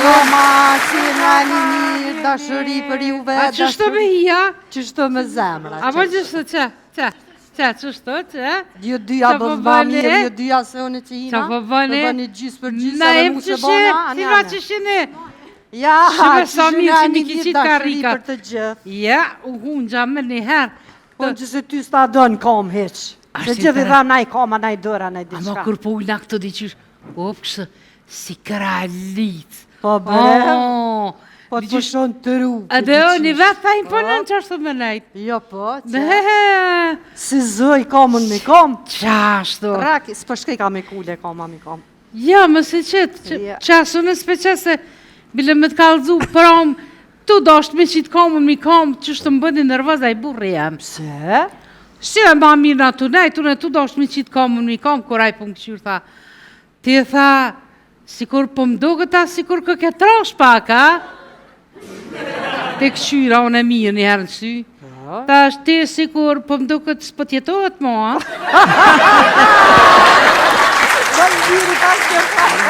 Mama, si në një mirë, dashëri për juve. A qështu me hija? Qështu me zemra. A po qështu që? Qështu që? Ju dyja bëzba mirë, ju dyja se unë që hina. Qa po bëni? Të bëni gjysë për gjysë, Na edhe em mu se qështu, bona. si va qështini? Ja, Shime sa mirë që mi një kiqit dashëri karika. për të gjithë. Ja, u hunë gjame njëherë. Unë që se ty s'ta dënë kom heq. Se gjithë i dha naj koma, naj dëra, naj diçka. Ama kur po ujna këto diqysh, kështu, si kralit. Po bre, po të pushon të ru. A dhe o, një vetë ta imponën që është të më nejtë. Jo po, që. Dhe, Si zëj komën me kom. qashtu. Raki, s'po shkej ka me kule, koma me kom. Ja, më se qëtë, qashtu në speqese, bile me të kalëzu prom, tu do është me qitë komën mi kom, që është të më bëndi nërvëza i burri jam. Pse? Si e ma mirë në të nej, tu do është me qitë komën mi kom, kur aj për më këshyrë tha, ti e tha, si kur për më do këta, si kur kë ke trosh pak, a? Te këshyra, unë e mirë një herë në sy. Ta është ti si kur për më do këtë s'pët jetohet mo, a?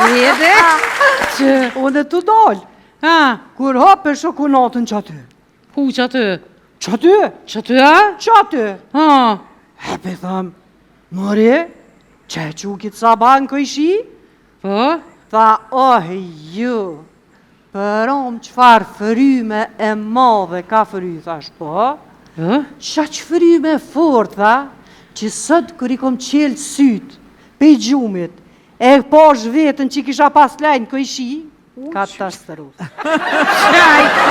Vede? Që... Unë të dollë. Ha? Kur hapë e shokunatën që aty. Hu që aty? Që aty? Që aty, a? Që aty? Ha? Hepe thëmë, mëre, që e qukit sa banë këjshi? Po? Tha, oh ju, përom qëfar fryme e madhe ka fry, thash, po? Po? Qa që fryme fort, tha, që sëtë kër i kom qelë sytë, pe i gjumit, e posh vetën që kisha pas lajnë këjshi, ka të stëru. Qajtë!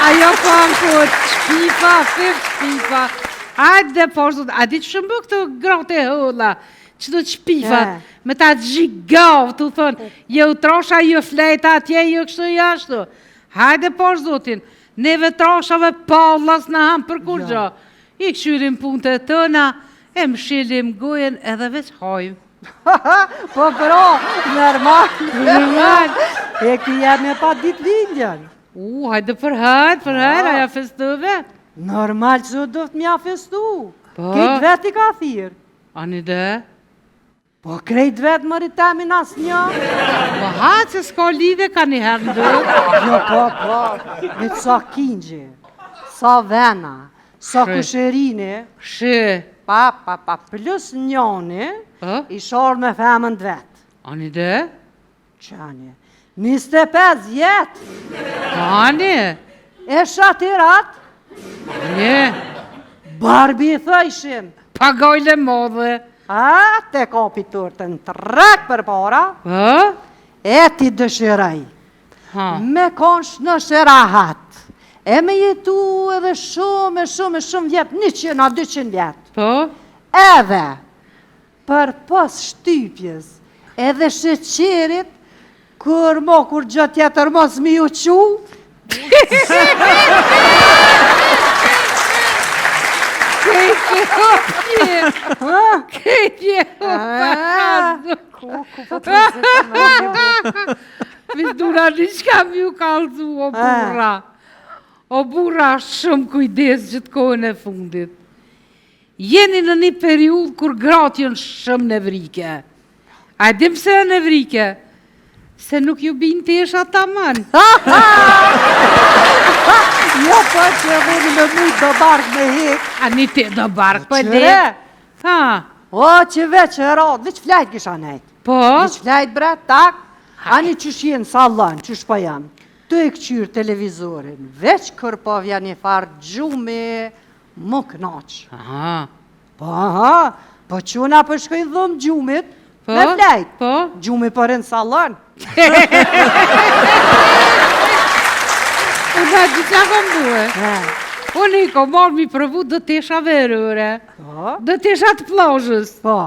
Ajo po ankot, shpifa, shpifa. Hajde dhe poshtë, a di që shëmbë këtë grote e hëlla, që do të shpifat, me ta gjigavë, të thonë, jo trosha, jo flejta atje, jo kështu jashtu. Hajde poshtë zotin, neve troshave pallas në hamë për kur gjo. I këshyrim punët e tëna, e më shilim gojen edhe veç hajmë. Po bro, normal. E këja me pa ditë lindjan. Hajde përhajt, aja festove. Normal që do të mja festu. Po. Këtë vetë i ka thirë. Ani dhe? Po krejt vetë më rritemin asë një. Po hajtë se s'ka lidhe ka një herë ndërë. Jo, po. Me të sa kingjë, sa vena, sa kusherine. Shë. Pa, plus njoni, i shorë me femën të vetë. Ani dhe? Qani, 25 jetë. Ani? E shatirat. Ani? Barbi i thëjshin. Pagojle modhe. A, te kapi turtën të rek për para. E ti dëshiraj. Me konsh në shërahat. E me jetu edhe shumë vjetë, 100-200 vjetë. Po? Edhe, për pas shtypjes, edhe sheqerit, kur gjë tjetër mos mi u qu. Kejtje hopje! Kejtje hopje! Ku po të rëzitë me një. Vizdur një qka mi u kalzu, o burra. O burra, shumë kujdes që të kohën e fundit. Jeni në një periud kur gratë jënë shumë nevrike. A dim se e nevrike? Se nuk ju binë të esha ta manë. Jo, po që e vëni me mujtë do barkë me hek. A një te do barkë për Qëre? Ha? O, që veç e radë, veç flajt kisha nejtë. Po? Veç flajt bre, tak. Ani qësh jenë salon, qësh po janë. Të e këqyrë televizorin, veç kër po vja një farë gjume, më knaqë. Aha. Po quna për shkoj dhëmë gjumit, Po? me flajt. Po? Gjumi për në salon. Unë a gjitha kom duhe. Unë i kom marrë mi prëvu dë tesha verëre. Po? Dë tesha të plazhës. Po.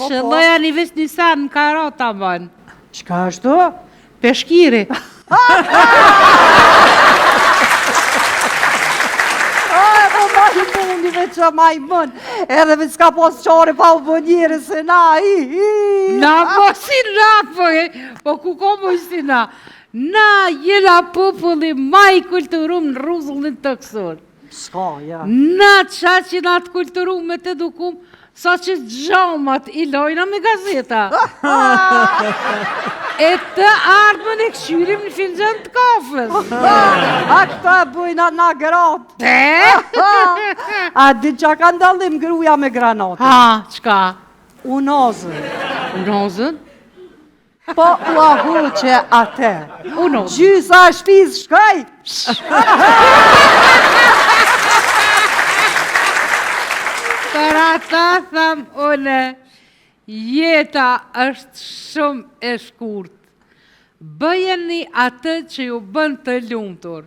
Që loja një ves një sanë në karata banë. Qka është tu? Peshkiri. Po ma i mundi me që ma i mund. Edhe me s'ka pos qare pa u bo njëre se na Na po si na po e. Po ku ko po si na. Na jena populli ma i kulturum në ruzullin të kësor. Ska, ja. Na qa që na të kulturum me të dukum sa që gjamat I lojna me gazeta. E të ardhmën e këshyrim në finxën të kafës. A këta e bujna na gratë. A di që ka ndallim gruja me granatë? Ha, qka? Unozën. Unozën? Po u ahuqe atë. Unozën. Gjysa shpiz shkaj. Për ata tham une, jeta është shumë e shkurt. Bëjeni atë që ju bën të lumtur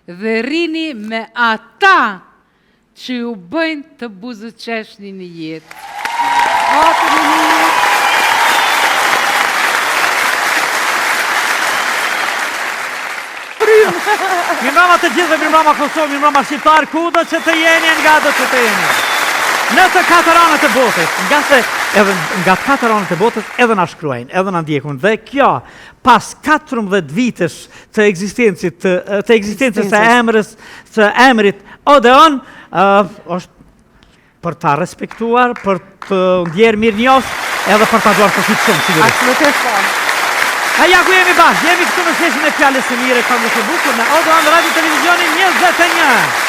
dhe rini me ata që ju bëjnë të buzëqeshni në jetë. Mirëmbrëma të gjithë dhe mirëmbrëma Kosovë, mirëmbrëma shqiptar, kudo që të jeni nga do që të jeni. Në të katër anët e botës, nga të katër anët e botës edhe na shkruajnë, edhe na ndjekun. Dhe kjo, pas 14 vitesh të ekzistencës së emrit Odeon, është për ta respektuar, për të ndjerë mirë njohës, edhe për ta duar të fitë shumë, sigurisht. Absolutisht po. Ja ku jemi bashkë, jemi këtu në seshin e Fjallës së Mire, këngës së bukur në Odeon Radio Televizionin 21.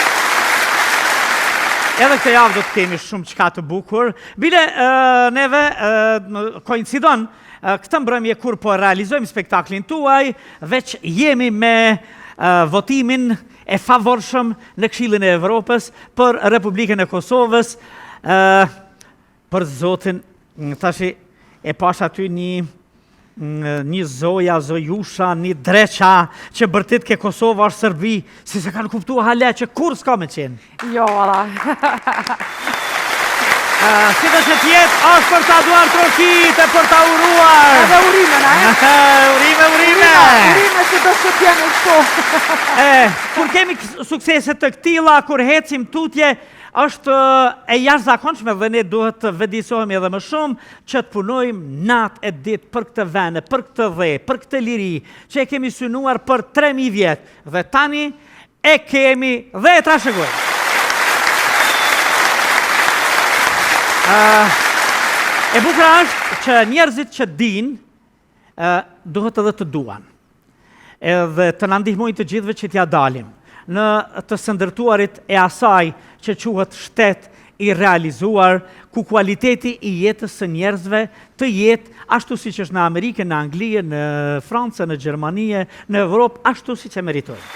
Edhe këtë javë do të kemi shumë qka të bukur. Bile, neve koincidon këtë mbrëmje kur po realizojmë spektaklin tuaj, veç jemi me votimin e favorshëm në Këshillin e Evropës për Republikën e Kosovës, për zotin, tashi e pash aty një zoja, zojusha, një dreqa që bërtit ke Kosova është Serbi, si se kanë kuptu hale që kur s'ka me qenë. Jo, ala. Si dhe që tjetë është për ta duar trofit e për ta uruar. Edhe urime, na e? Urime. Urime që do që t'jemi shto. Kur kemi sukseset të këtila, kur hecim tutje, është e jashtëzakonshme dhe ne duhet të vedisohemi edhe më shumë që të punojmë natë e ditë për këtë vene, për këtë dhe, për këtë liri, që e kemi synuar për 3000 vjetë. Dhe tani e kemi dhe e trashëgojmë. E bukra është që njerëzit që din, duhet edhe të duan. Edhe të na ndihmojnë të gjithëve që t'ja dalim në të sëndërtuarit e asaj që quhet shtet I realizuar, ku kualiteti I jetës së njerëzve të jetë ashtu si që është në Amerikë, në Angli, në Francë, në Gjermanie, në Evropë, ashtu si që meritojnë.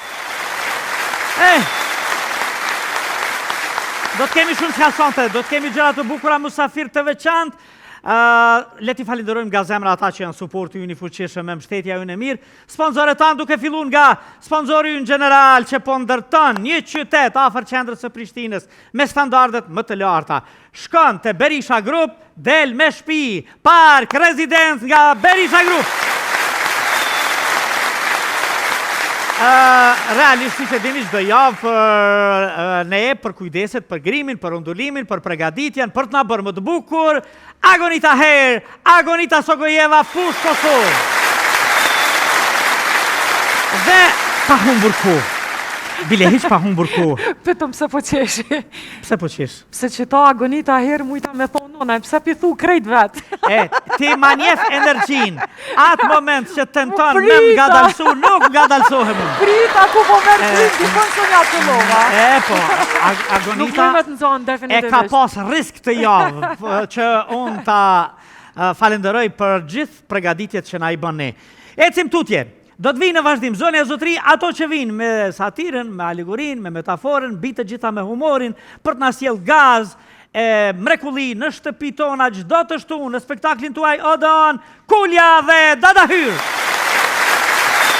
Do të kemi shumë qasante, do të kemi gjëra të bukura, musafir të veçantë. Le t'i falenderojmë nga zemra ata që janë suporti ynë I fuqishëm me mbështetja ynë e mirë. Sponsorët tanë duke fillun nga sponsori ynë general që po ndërton një qytet afër qendrës së Prishtinës me standardet më të larta. Shkon te Berisha Group, del me shtëpi, park, rezidencë nga Berisha Group. Realisht si që dini çdo javë për ne për kujdeset, për grimin, për undullimin, për pregaditjen, për të na bërë më të bukur, Agonita Hair, Agonita Sogojeva, Fush Kosovë. Dhe pa humbur kohë. Bile hiq pa humbur kohë. Pëtëm pse po qeshi. Pse po qesh? Pse që ta Agonita herë mujta me thonë nona, pse pithu krejt vetë. Ti ma njef energjin. Atë moment që tenton me nga dalsu, nuk nga dalsohem. Prita ku po merë prit, di konë së nga të lova. Po, Nuk Agonita mëjme të nëzonë, e definitivisht. ka pas risk të javë, që unë ta falenderoj për gjithë pregaditjet që na I bën ne. Ecim tutje. Do të vinë në vazhdim zonja zotri, ato që vinë me satiren, me alegorin, me metaforën, bitë gjitha me humorin, për të na sjell gaz, mrekulli në shtëpi tona, çdo të shtunë, në spektaklin tuaj Odeon, Kulja dhe Dada Hyr.